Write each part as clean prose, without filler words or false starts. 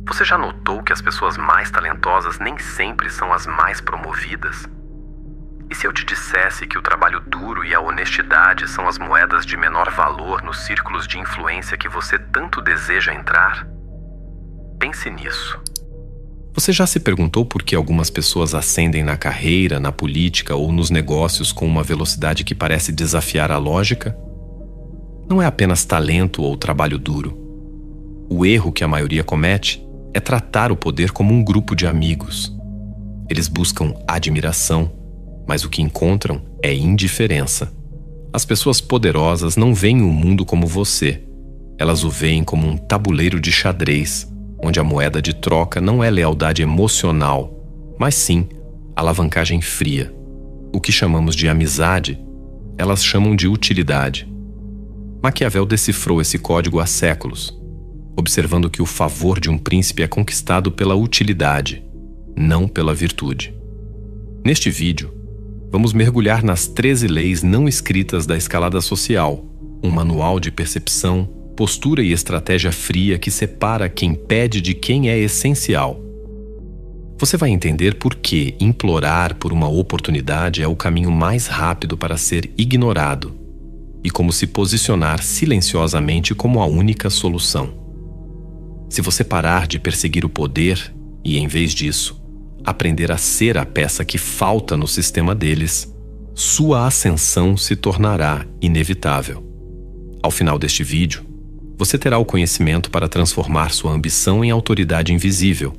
Você já notou que as pessoas mais talentosas nem sempre são as mais promovidas? E se eu te dissesse que o trabalho duro e a honestidade são as moedas de menor valor nos círculos de influência que você tanto deseja entrar? Pense nisso. Você já se perguntou por que algumas pessoas ascendem na carreira, na política ou nos negócios com uma velocidade que parece desafiar a lógica? Não é apenas talento ou trabalho duro. O erro que a maioria comete é tratar o poder como um grupo de amigos. Eles buscam admiração, mas o que encontram é indiferença. As pessoas poderosas não veem o mundo como você. Elas o veem como um tabuleiro de xadrez, onde a moeda de troca não é lealdade emocional, mas sim alavancagem fria. O que chamamos de amizade, elas chamam de utilidade. Maquiavel decifrou esse código há séculos, observando que o favor de um príncipe é conquistado pela utilidade, não pela virtude. Neste vídeo, vamos mergulhar nas 13 leis não escritas da escalada social, um manual de percepção, postura e estratégia fria que separa quem pede de quem é essencial. Você vai entender por que implorar por uma oportunidade é o caminho mais rápido para ser ignorado e como se posicionar silenciosamente como a única solução. Se você parar de perseguir o poder e, em vez disso, aprender a ser a peça que falta no sistema deles, sua ascensão se tornará inevitável. Ao final deste vídeo, você terá o conhecimento para transformar sua ambição em autoridade invisível,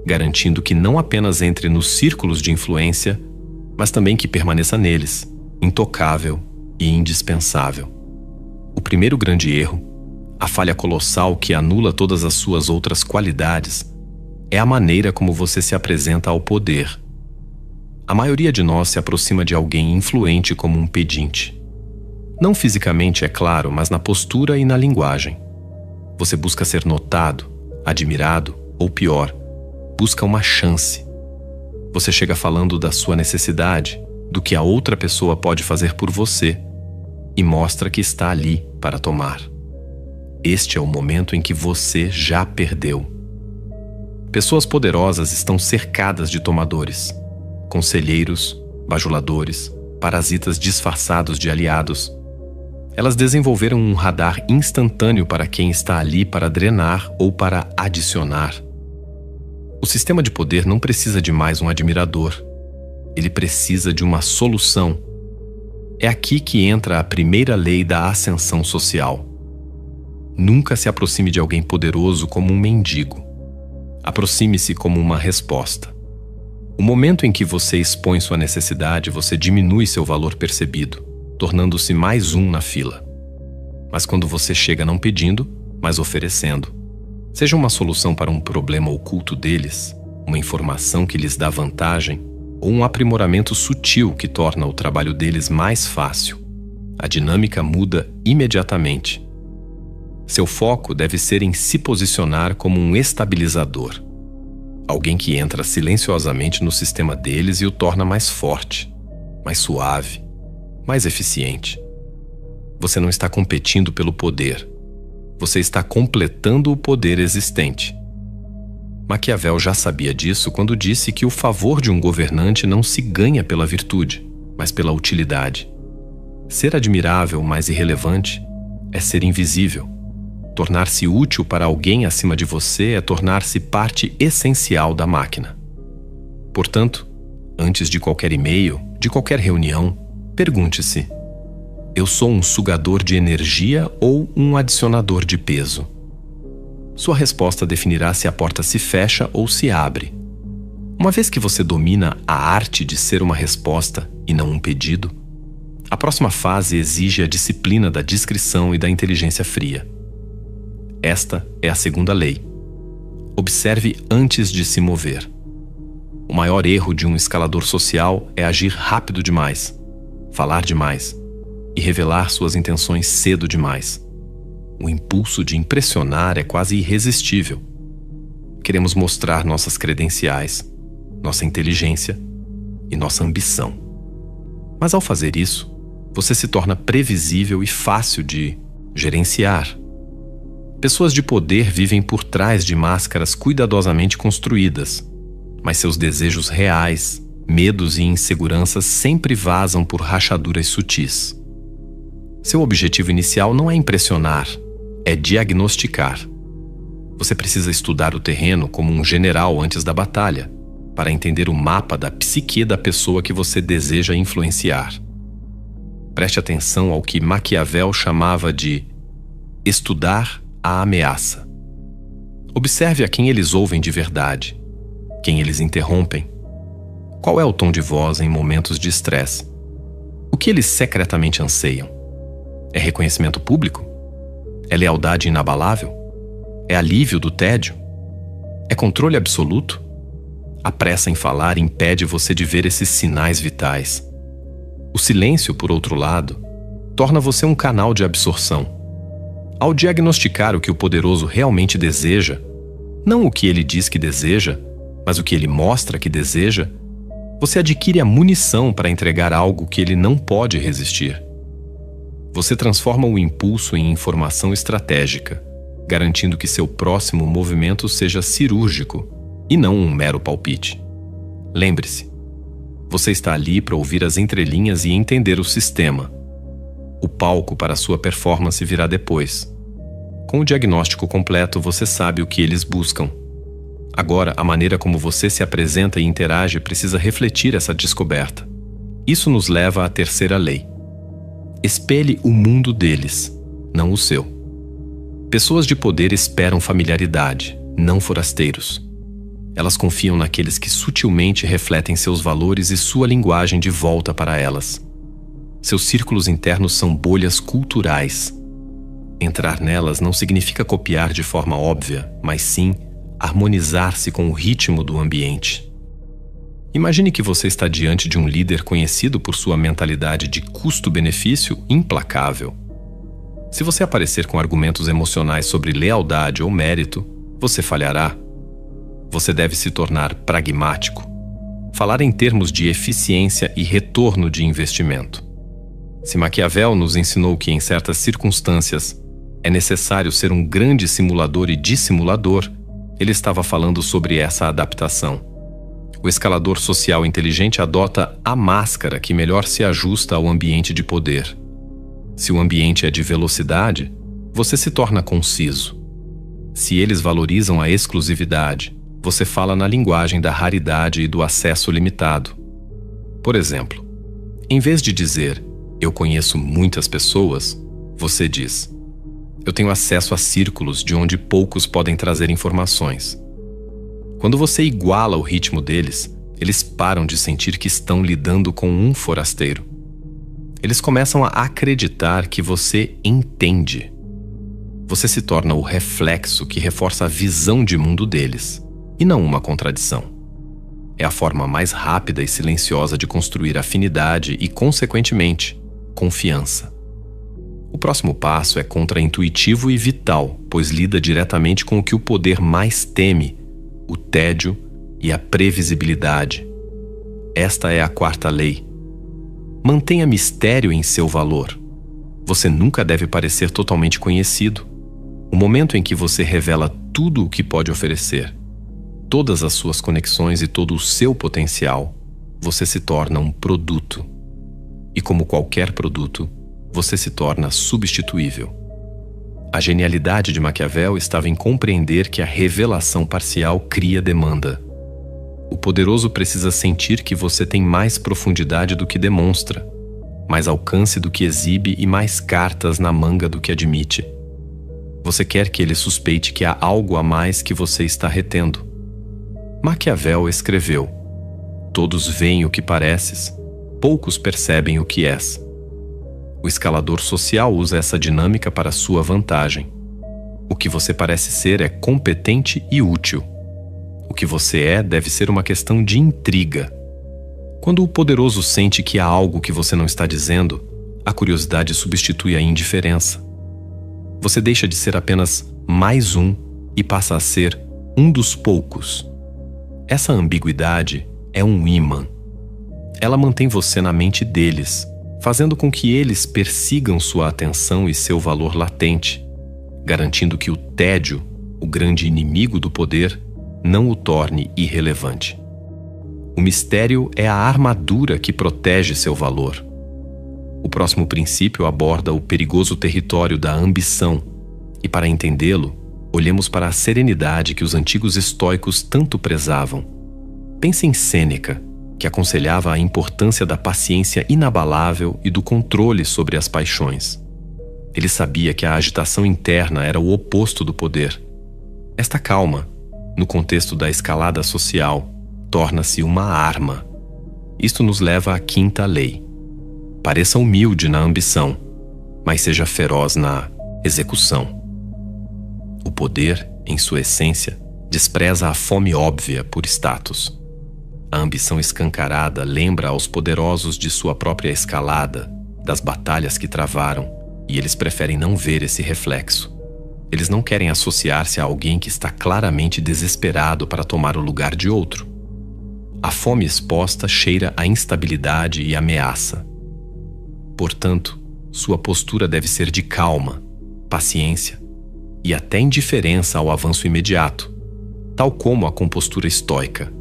garantindo que não apenas entre nos círculos de influência, mas também que permaneça neles, intocável e indispensável. O primeiro grande erro, a falha colossal que anula todas as suas outras qualidades, é a maneira como você se apresenta ao poder. A maioria de nós se aproxima de alguém influente como um pedinte. Não fisicamente, é claro, mas na postura e na linguagem. Você busca ser notado, admirado ou, pior, busca uma chance. Você chega falando da sua necessidade, do que a outra pessoa pode fazer por você e mostra que está ali para tomar. Este é o momento em que você já perdeu. Pessoas poderosas estão cercadas de tomadores, conselheiros, bajuladores, parasitas disfarçados de aliados. Elas desenvolveram um radar instantâneo para quem está ali para drenar ou para adicionar. O sistema de poder não precisa de mais um admirador. Ele precisa de uma solução. É aqui que entra a primeira lei da ascensão social. Nunca se aproxime de alguém poderoso como um mendigo. Aproxime-se como uma resposta. O momento em que você expõe sua necessidade, você diminui seu valor percebido, tornando-se mais um na fila. Mas quando você chega não pedindo, mas oferecendo, seja uma solução para um problema oculto deles, uma informação que lhes dá vantagem, ou um aprimoramento sutil que torna o trabalho deles mais fácil, a dinâmica muda imediatamente. Seu foco deve ser em se posicionar como um estabilizador, alguém que entra silenciosamente no sistema deles e o torna mais forte, mais suave, mais eficiente. Você não está competindo pelo poder. Você está completando o poder existente. Maquiavel já sabia disso quando disse que o favor de um governante não se ganha pela virtude, mas pela utilidade. Ser admirável, mas irrelevante, é ser invisível. Tornar-se útil para alguém acima de você é tornar-se parte essencial da máquina. Portanto, antes de qualquer e-mail, de qualquer reunião, pergunte-se: eu sou um sugador de energia ou um adicionador de peso? Sua resposta definirá se a porta se fecha ou se abre. Uma vez que você domina a arte de ser uma resposta e não um pedido, a próxima fase exige a disciplina da discrição e da inteligência fria. Esta é a segunda lei. Observe antes de se mover. O maior erro de um escalador social é agir rápido demais, falar demais e revelar suas intenções cedo demais. O impulso de impressionar é quase irresistível. Queremos mostrar nossas credenciais, nossa inteligência e nossa ambição. Mas ao fazer isso, você se torna previsível e fácil de gerenciar. Pessoas de poder vivem por trás de máscaras cuidadosamente construídas, mas seus desejos reais, medos e inseguranças sempre vazam por rachaduras sutis. Seu objetivo inicial não é impressionar, é diagnosticar. Você precisa estudar o terreno como um general antes da batalha, para entender o mapa da psique da pessoa que você deseja influenciar. Preste atenção ao que Maquiavel chamava de estudar a ameaça. Observe a quem eles ouvem de verdade, quem eles interrompem. Qual é o tom de voz em momentos de estresse? O que eles secretamente anseiam? É reconhecimento público? É lealdade inabalável? É alívio do tédio? É controle absoluto? A pressa em falar impede você de ver esses sinais vitais. O silêncio, por outro lado, torna você um canal de absorção. Ao diagnosticar o que o poderoso realmente deseja, não o que ele diz que deseja, mas o que ele mostra que deseja, você adquire a munição para entregar algo que ele não pode resistir. Você transforma o impulso em informação estratégica, garantindo que seu próximo movimento seja cirúrgico e não um mero palpite. Lembre-se, você está ali para ouvir as entrelinhas e entender o sistema. O palco para sua performance virá depois. Com o diagnóstico completo, você sabe o que eles buscam. Agora, a maneira como você se apresenta e interage precisa refletir essa descoberta. Isso nos leva à terceira lei. Espelhe o mundo deles, não o seu. Pessoas de poder esperam familiaridade, não forasteiros. Elas confiam naqueles que sutilmente refletem seus valores e sua linguagem de volta para elas. Seus círculos internos são bolhas culturais. Entrar nelas não significa copiar de forma óbvia, mas sim harmonizar-se com o ritmo do ambiente. Imagine que você está diante de um líder conhecido por sua mentalidade de custo-benefício implacável. Se você aparecer com argumentos emocionais sobre lealdade ou mérito, você falhará. Você deve se tornar pragmático. Falar em termos de eficiência e retorno de investimento. Se Maquiavel nos ensinou que, em certas circunstâncias, é necessário ser um grande simulador e dissimulador, ele estava falando sobre essa adaptação. O escalador social inteligente adota a máscara que melhor se ajusta ao ambiente de poder. Se o ambiente é de velocidade, você se torna conciso. Se eles valorizam a exclusividade, você fala na linguagem da raridade e do acesso limitado. Por exemplo, em vez de dizer "eu conheço muitas pessoas", você diz "eu tenho acesso a círculos de onde poucos podem trazer informações". Quando você iguala o ritmo deles, eles param de sentir que estão lidando com um forasteiro. Eles começam a acreditar que você entende. Você se torna o reflexo que reforça a visão de mundo deles, e não uma contradição. É a forma mais rápida e silenciosa de construir afinidade e, consequentemente, confiança. O próximo passo é contraintuitivo e vital, pois lida diretamente com o que o poder mais teme: o tédio e a previsibilidade. Esta é a quarta lei. Mantenha mistério em seu valor. Você nunca deve parecer totalmente conhecido. O momento em que você revela tudo o que pode oferecer, todas as suas conexões e todo o seu potencial, você se torna um produto. E como qualquer produto, você se torna substituível. A genialidade de Maquiavel estava em compreender que a revelação parcial cria demanda. O poderoso precisa sentir que você tem mais profundidade do que demonstra, mais alcance do que exibe e mais cartas na manga do que admite. Você quer que ele suspeite que há algo a mais que você está retendo. Maquiavel escreveu: "Todos veem o que pareces, poucos percebem o que és." O escalador social usa essa dinâmica para sua vantagem. O que você parece ser é competente e útil. O que você é deve ser uma questão de intriga. Quando o poderoso sente que há algo que você não está dizendo, a curiosidade substitui a indiferença. Você deixa de ser apenas mais um e passa a ser um dos poucos. Essa ambiguidade é um ímã. Ela mantém você na mente deles, fazendo com que eles persigam sua atenção e seu valor latente, garantindo que o tédio, o grande inimigo do poder, não o torne irrelevante. O mistério é a armadura que protege seu valor. O próximo princípio aborda o perigoso território da ambição, e para entendê-lo, olhemos para a serenidade que os antigos estoicos tanto prezavam. Pense em Sêneca, que aconselhava a importância da paciência inabalável e do controle sobre as paixões. Ele sabia que a agitação interna era o oposto do poder. Esta calma, no contexto da escalada social, torna-se uma arma. Isto nos leva à quinta lei. Pareça humilde na ambição, mas seja feroz na execução. O poder, em sua essência, despreza a fome óbvia por status. A ambição escancarada lembra aos poderosos de sua própria escalada, das batalhas que travaram, e eles preferem não ver esse reflexo. Eles não querem associar-se a alguém que está claramente desesperado para tomar o lugar de outro. A fome exposta cheira a instabilidade e ameaça. Portanto, sua postura deve ser de calma, paciência e até indiferença ao avanço imediato, tal como a compostura estoica.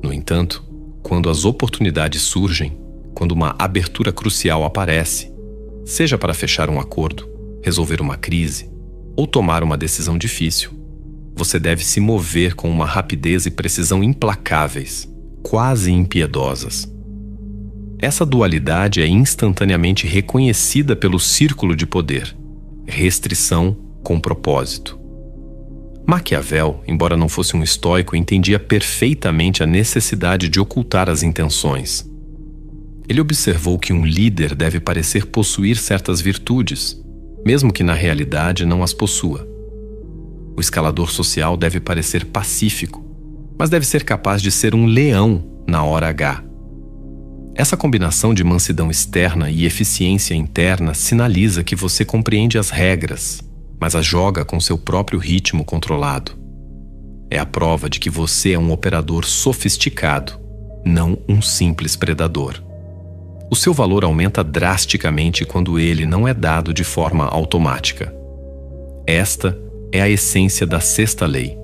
No entanto, quando as oportunidades surgem, quando uma abertura crucial aparece, seja para fechar um acordo, resolver uma crise ou tomar uma decisão difícil, você deve se mover com uma rapidez e precisão implacáveis, quase impiedosas. Essa dualidade é instantaneamente reconhecida pelo círculo de poder, restrição com propósito. Maquiavel, embora não fosse um estoico, entendia perfeitamente a necessidade de ocultar as intenções. Ele observou que um líder deve parecer possuir certas virtudes, mesmo que na realidade não as possua. O escalador social deve parecer pacífico, mas deve ser capaz de ser um leão na hora H. Essa combinação de mansidão externa e eficiência interna sinaliza que você compreende as regras, mas as joga com seu próprio ritmo controlado. É a prova de que você é um operador sofisticado, não um simples predador. O seu valor aumenta drasticamente quando ele não é dado de forma automática. Esta é a essência da sexta lei.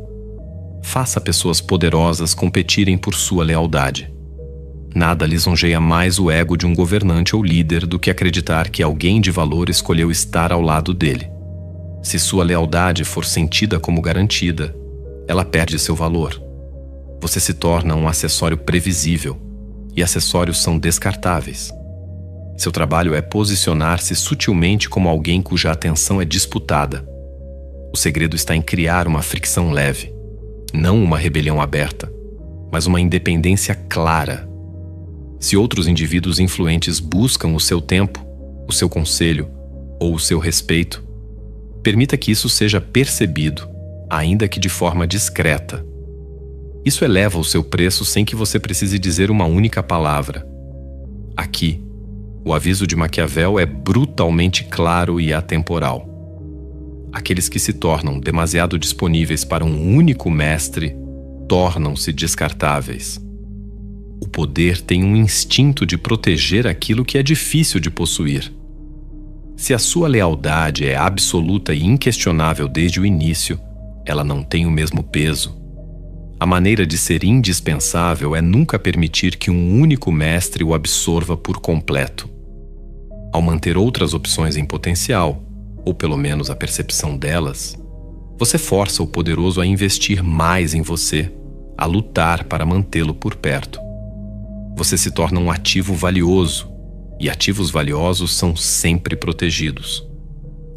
Faça pessoas poderosas competirem por sua lealdade. Nada lisonjeia mais o ego de um governante ou líder do que acreditar que alguém de valor escolheu estar ao lado dele. Se sua lealdade for sentida como garantida, ela perde seu valor. Você se torna um acessório previsível, e acessórios são descartáveis. Seu trabalho é posicionar-se sutilmente como alguém cuja atenção é disputada. O segredo está em criar uma fricção leve, não uma rebelião aberta, mas uma independência clara. Se outros indivíduos influentes buscam o seu tempo, o seu conselho ou o seu respeito, permita que isso seja percebido, ainda que de forma discreta. Isso eleva o seu preço sem que você precise dizer uma única palavra. Aqui, o aviso de Maquiavel é brutalmente claro e atemporal. Aqueles que se tornam demasiado disponíveis para um único mestre tornam-se descartáveis. O poder tem um instinto de proteger aquilo que é difícil de possuir. Se a sua lealdade é absoluta e inquestionável desde o início, ela não tem o mesmo peso. A maneira de ser indispensável é nunca permitir que um único mestre o absorva por completo. Ao manter outras opções em potencial, ou pelo menos a percepção delas, você força o poderoso a investir mais em você, a lutar para mantê-lo por perto. Você se torna um ativo valioso, e ativos valiosos são sempre protegidos.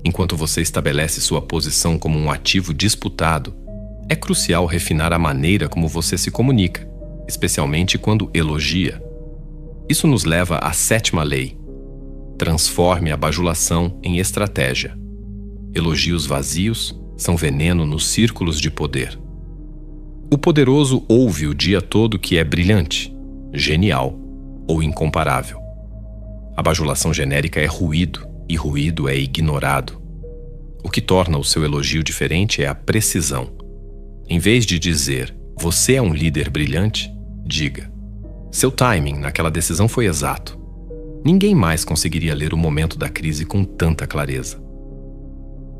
Enquanto você estabelece sua posição como um ativo disputado, é crucial refinar a maneira como você se comunica, especialmente quando elogia. Isso nos leva à sétima lei. Transforme a bajulação em estratégia. Elogios vazios são veneno nos círculos de poder. O poderoso ouve o dia todo que é brilhante, genial ou incomparável. A bajulação genérica é ruído, e ruído é ignorado. O que torna o seu elogio diferente é a precisão. Em vez de dizer, você é um líder brilhante, diga, seu timing naquela decisão foi exato. Ninguém mais conseguiria ler o momento da crise com tanta clareza.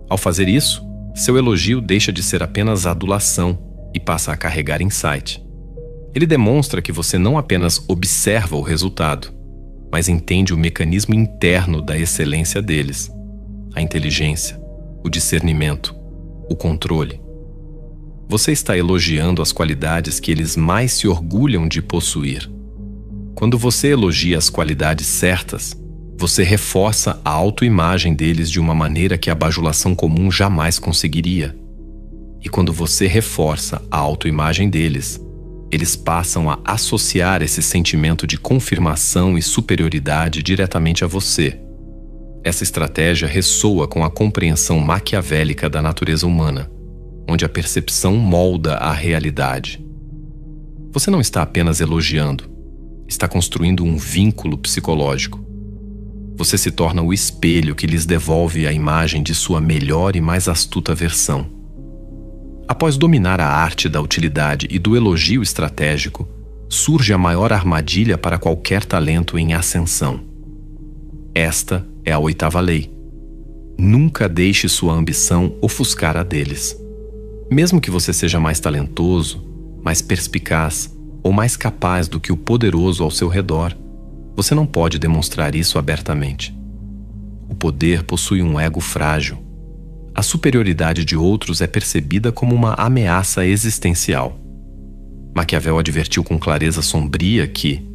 Ao fazer isso, seu elogio deixa de ser apenas adulação e passa a carregar insight. Ele demonstra que você não apenas observa o resultado, mas entende o mecanismo interno da excelência deles, a inteligência, o discernimento, o controle. Você está elogiando as qualidades que eles mais se orgulham de possuir. Quando você elogia as qualidades certas, você reforça a autoimagem deles de uma maneira que a bajulação comum jamais conseguiria. E quando você reforça a autoimagem deles, eles passam a associar esse sentimento de confirmação e superioridade diretamente a você. Essa estratégia ressoa com a compreensão maquiavélica da natureza humana, onde a percepção molda a realidade. Você não está apenas elogiando, está construindo um vínculo psicológico. Você se torna o espelho que lhes devolve a imagem de sua melhor e mais astuta versão. Após dominar a arte da utilidade e do elogio estratégico, surge a maior armadilha para qualquer talento em ascensão. Esta é a 8ª lei. Nunca deixe sua ambição ofuscar a deles. Mesmo que você seja mais talentoso, mais perspicaz ou mais capaz do que o poderoso ao seu redor, você não pode demonstrar isso abertamente. O poder possui um ego frágil. A superioridade de outros é percebida como uma ameaça existencial. Maquiavel advertiu com clareza sombria que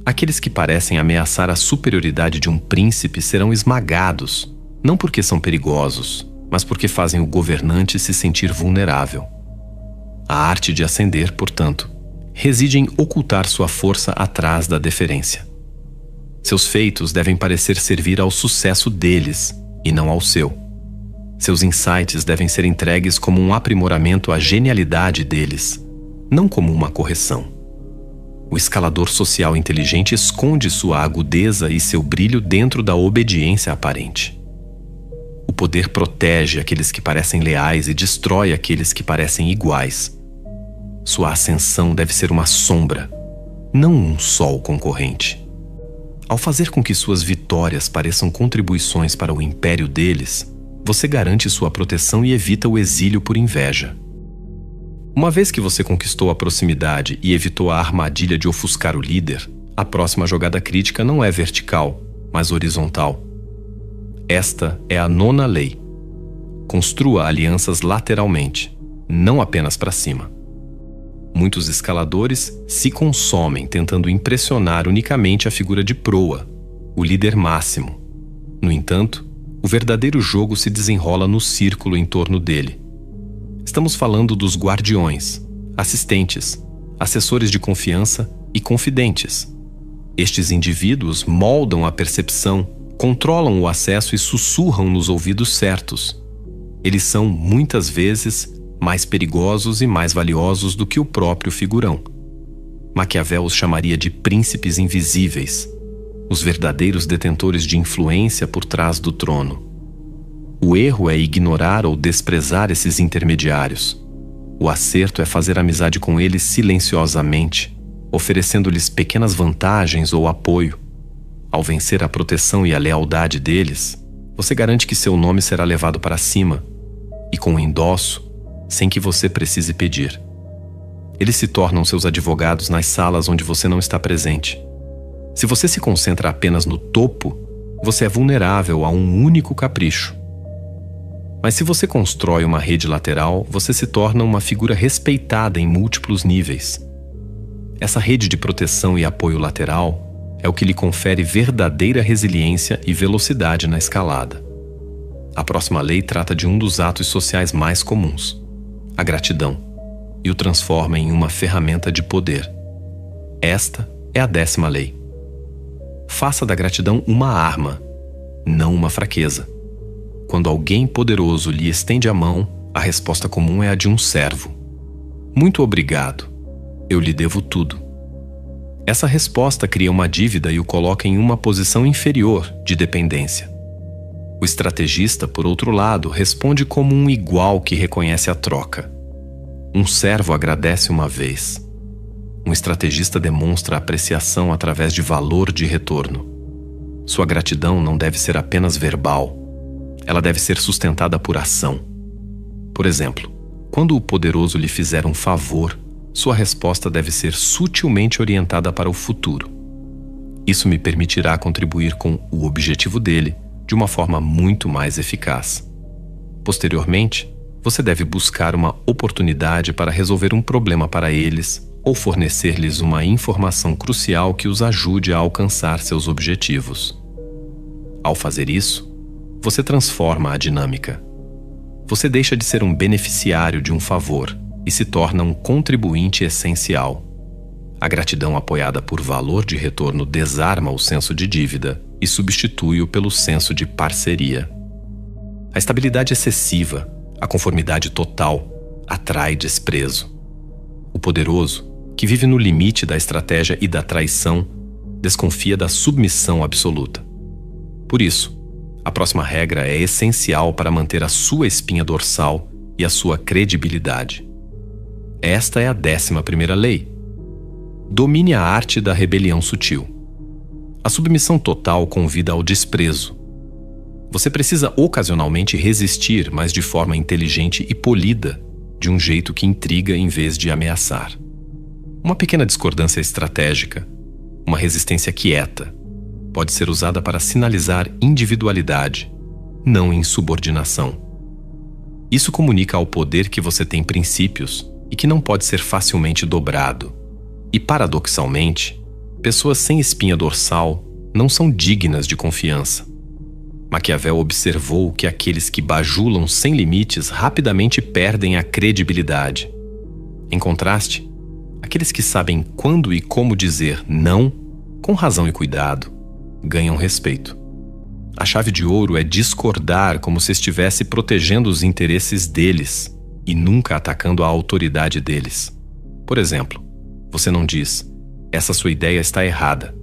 aqueles que parecem ameaçar a superioridade de um príncipe serão esmagados, não porque são perigosos, mas porque fazem o governante se sentir vulnerável. A arte de ascender, portanto, reside em ocultar sua força atrás da deferência. Seus feitos devem parecer servir ao sucesso deles e não ao seu. Seus insights devem ser entregues como um aprimoramento à genialidade deles, não como uma correção. O escalador social inteligente esconde sua agudeza e seu brilho dentro da obediência aparente. O poder protege aqueles que parecem leais e destrói aqueles que parecem iguais. Sua ascensão deve ser uma sombra, não um sol concorrente. Ao fazer com que suas vitórias pareçam contribuições para o império deles, você garante sua proteção e evita o exílio por inveja. Uma vez que você conquistou a proximidade e evitou a armadilha de ofuscar o líder, a próxima jogada crítica não é vertical, mas horizontal. Esta é a 9ª lei. Construa alianças lateralmente, não apenas para cima. Muitos escaladores se consomem tentando impressionar unicamente a figura de proa, o líder máximo. No entanto, o verdadeiro jogo se desenrola no círculo em torno dele. Estamos falando dos guardiões, assistentes, assessores de confiança e confidentes. Estes indivíduos moldam a percepção, controlam o acesso e sussurram nos ouvidos certos. Eles são, muitas vezes, mais perigosos e mais valiosos do que o próprio figurão. Maquiavel os chamaria de príncipes invisíveis, os verdadeiros detentores de influência por trás do trono. O erro é ignorar ou desprezar esses intermediários. O acerto é fazer amizade com eles silenciosamente, oferecendo-lhes pequenas vantagens ou apoio. Ao vencer a proteção e a lealdade deles, você garante que seu nome será levado para cima, e com endosso, sem que você precise pedir. Eles se tornam seus advogados nas salas onde você não está presente. Se você se concentra apenas no topo, você é vulnerável a um único capricho. Mas se você constrói uma rede lateral, você se torna uma figura respeitada em múltiplos níveis. Essa rede de proteção e apoio lateral é o que lhe confere verdadeira resiliência e velocidade na escalada. A próxima lei trata de um dos atos sociais mais comuns, a gratidão, e o transforma em uma ferramenta de poder. Esta é a 10ª lei. Faça da gratidão uma arma, não uma fraqueza. Quando alguém poderoso lhe estende a mão, a resposta comum é a de um servo. Muito obrigado, eu lhe devo tudo. Essa resposta cria uma dívida e o coloca em uma posição inferior de dependência. O estrategista, por outro lado, responde como um igual que reconhece a troca. Um servo agradece uma vez. Um estrategista demonstra apreciação através de valor de retorno. Sua gratidão não deve ser apenas verbal. ela deve ser sustentada por ação. Por exemplo, quando o poderoso lhe fizer um favor, sua resposta deve ser sutilmente orientada para o futuro. Isso me permitirá contribuir com o objetivo dele de uma forma muito mais eficaz. Posteriormente, você deve buscar uma oportunidade para resolver um problema para eles ou fornecer-lhes uma informação crucial que os ajude a alcançar seus objetivos. Ao fazer isso, você transforma a dinâmica. Você deixa de ser um beneficiário de um favor e se torna um contribuinte essencial. A gratidão apoiada por valor de retorno desarma o senso de dívida e substitui-o pelo senso de parceria. A estabilidade excessiva, a conformidade total, atrai desprezo. O poderoso, que vive no limite da estratégia e da traição, desconfia da submissão absoluta. Por isso, a próxima regra é essencial para manter a sua espinha dorsal e a sua credibilidade. Esta é a 11ª lei. Domine a arte da rebelião sutil. A submissão total convida ao desprezo. Você precisa ocasionalmente resistir, mas de forma inteligente e polida, de um jeito que intriga em vez de ameaçar. Uma pequena discordância estratégica, uma resistência quieta, pode ser usada para sinalizar individualidade, não insubordinação. Isso comunica ao poder que você tem princípios e que não pode ser facilmente dobrado. E, paradoxalmente, pessoas sem espinha dorsal não são dignas de confiança. Maquiavel observou que aqueles que bajulam sem limites rapidamente perdem a credibilidade. Em contraste, aqueles que sabem quando e como dizer não, com razão e cuidado, ganham respeito. A chave de ouro é discordar como se estivesse protegendo os interesses deles e nunca atacando a autoridade deles. Por exemplo, você não diz, essa sua ideia está errada.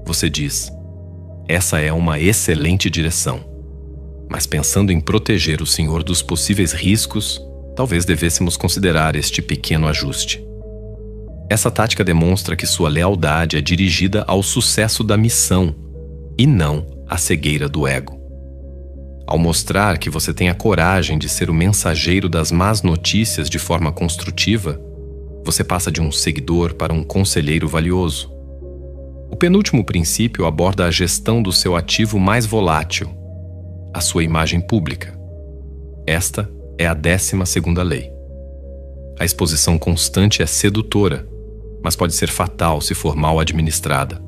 Você diz, essa é uma excelente direção. Mas pensando em proteger o senhor dos possíveis riscos, talvez devêssemos considerar este pequeno ajuste. Essa tática demonstra que sua lealdade é dirigida ao sucesso da missão e não à cegueira do ego. Ao mostrar que você tem a coragem de ser o mensageiro das más notícias de forma construtiva, você passa de um seguidor para um conselheiro valioso. O penúltimo princípio aborda a gestão do seu ativo mais volátil, a sua imagem pública. Esta é a 12ª lei. A exposição constante é sedutora, mas pode ser fatal se for mal administrada.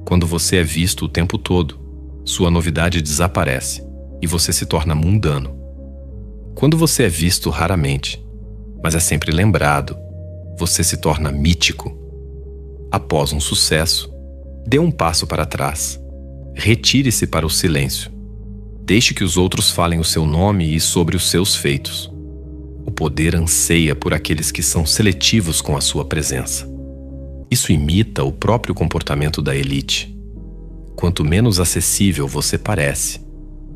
Quando você é visto o tempo todo, sua novidade desaparece e você se torna mundano. Quando você é visto raramente, mas é sempre lembrado, você se torna mítico. Após um sucesso, dê um passo para trás. Retire-se para o silêncio. Deixe que os outros falem o seu nome e sobre os seus feitos. O poder anseia por aqueles que são seletivos com a sua presença. Isso imita o próprio comportamento da elite. Quanto menos acessível você parece,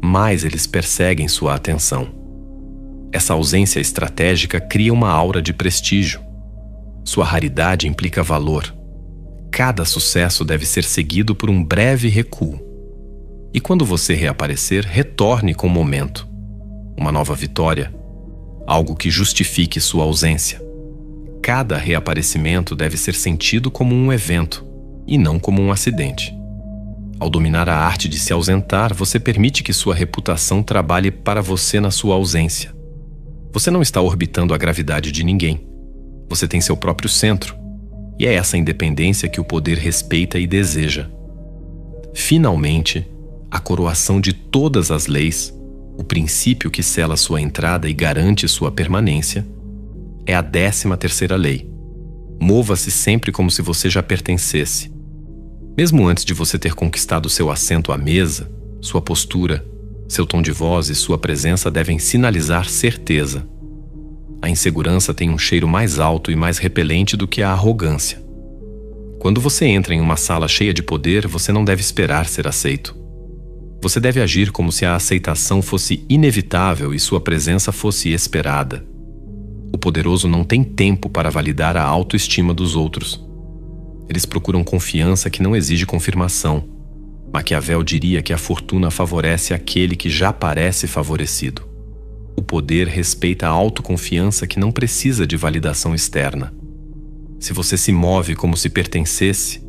mais eles perseguem sua atenção. Essa ausência estratégica cria uma aura de prestígio. Sua raridade implica valor. Cada sucesso deve ser seguido por um breve recuo. E quando você reaparecer, retorne com o momento. Uma nova vitória, algo que justifique sua ausência. Cada reaparecimento deve ser sentido como um evento e não como um acidente. Ao dominar a arte de se ausentar, você permite que sua reputação trabalhe para você na sua ausência. Você não está orbitando a gravidade de ninguém. Você tem seu próprio centro, e é essa independência que o poder respeita e deseja. Finalmente, a coroação de todas as leis, o princípio que sela sua entrada e garante sua permanência, é a 13ª lei. Mova-se sempre como se você já pertencesse. Mesmo antes de você ter conquistado seu assento à mesa, sua postura, seu tom de voz e sua presença devem sinalizar certeza. A insegurança tem um cheiro mais alto e mais repelente do que a arrogância. Quando você entra em uma sala cheia de poder, você não deve esperar ser aceito. Você deve agir como se a aceitação fosse inevitável e sua presença fosse esperada. O poderoso não tem tempo para validar a autoestima dos outros. Eles procuram confiança que não exige confirmação. Maquiavel diria que a fortuna favorece aquele que já parece favorecido. O poder respeita a autoconfiança que não precisa de validação externa. Se você se move como se pertencesse,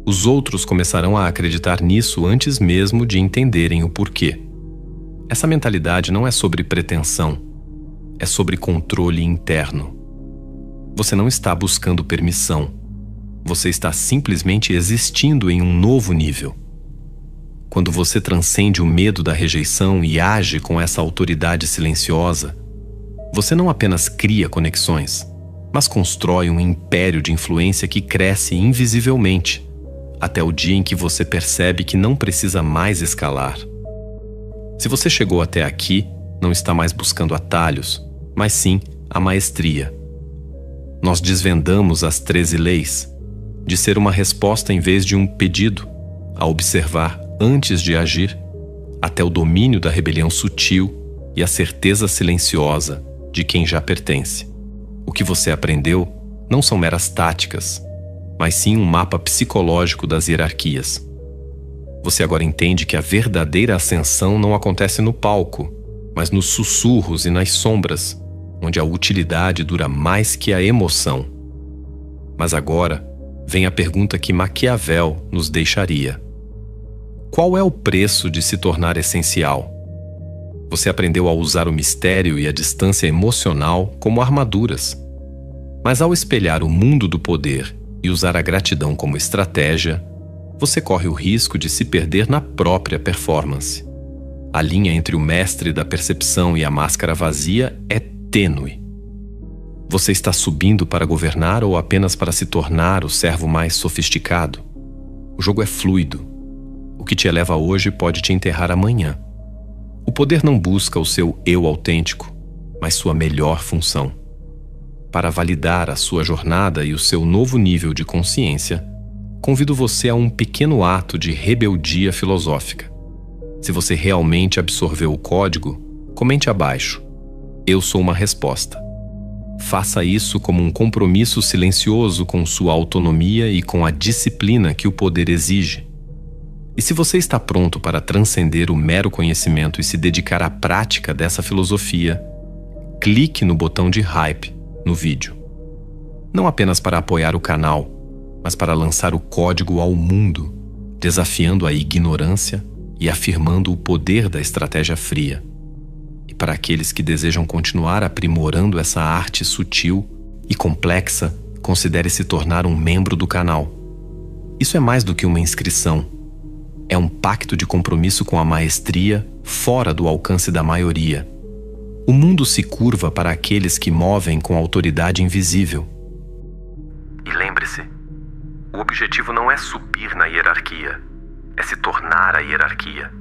os outros começarão a acreditar nisso antes mesmo de entenderem o porquê. Essa mentalidade não é sobre pretensão, é sobre controle interno. Você não está buscando permissão, você está simplesmente existindo em um novo nível. Quando você transcende o medo da rejeição e age com essa autoridade silenciosa, você não apenas cria conexões, mas constrói um império de influência que cresce invisivelmente, até o dia em que você percebe que não precisa mais escalar. Se você chegou até aqui, não está mais buscando atalhos, mas sim a maestria. Nós desvendamos as 13 leis, de ser uma resposta em vez de um pedido, a observar antes de agir, até o domínio da rebelião sutil e a certeza silenciosa de quem já pertence. O que você aprendeu não são meras táticas, mas sim um mapa psicológico das hierarquias. Você agora entende que a verdadeira ascensão não acontece no palco, mas nos sussurros e nas sombras, onde a utilidade dura mais que a emoção. Mas agora vem a pergunta que Maquiavel nos deixaria: qual é o preço de se tornar essencial? Você aprendeu a usar o mistério e a distância emocional como armaduras. Mas ao espelhar o mundo do poder e usar a gratidão como estratégia, você corre o risco de se perder na própria performance. A linha entre o mestre da percepção e a máscara vazia é tênue. Você está subindo para governar ou apenas para se tornar o servo mais sofisticado? O jogo é fluido. O que te eleva hoje pode te enterrar amanhã. O poder não busca o seu eu autêntico, mas sua melhor função. Para validar a sua jornada e o seu novo nível de consciência, convido você a um pequeno ato de rebeldia filosófica. Se você realmente absorveu o código, comente abaixo: eu sou uma resposta. Faça isso como um compromisso silencioso com sua autonomia e com a disciplina que o poder exige. E se você está pronto para transcender o mero conhecimento e se dedicar à prática dessa filosofia, clique no botão de hype no vídeo. Não apenas para apoiar o canal, mas para lançar o código ao mundo, desafiando a ignorância e afirmando o poder da estratégia fria. E para aqueles que desejam continuar aprimorando essa arte sutil e complexa, considere se tornar um membro do canal. Isso é mais do que uma inscrição. É um pacto de compromisso com a maestria fora do alcance da maioria. O mundo se curva para aqueles que movem com autoridade invisível. E lembre-se, o objetivo não é subir na hierarquia, é se tornar a hierarquia.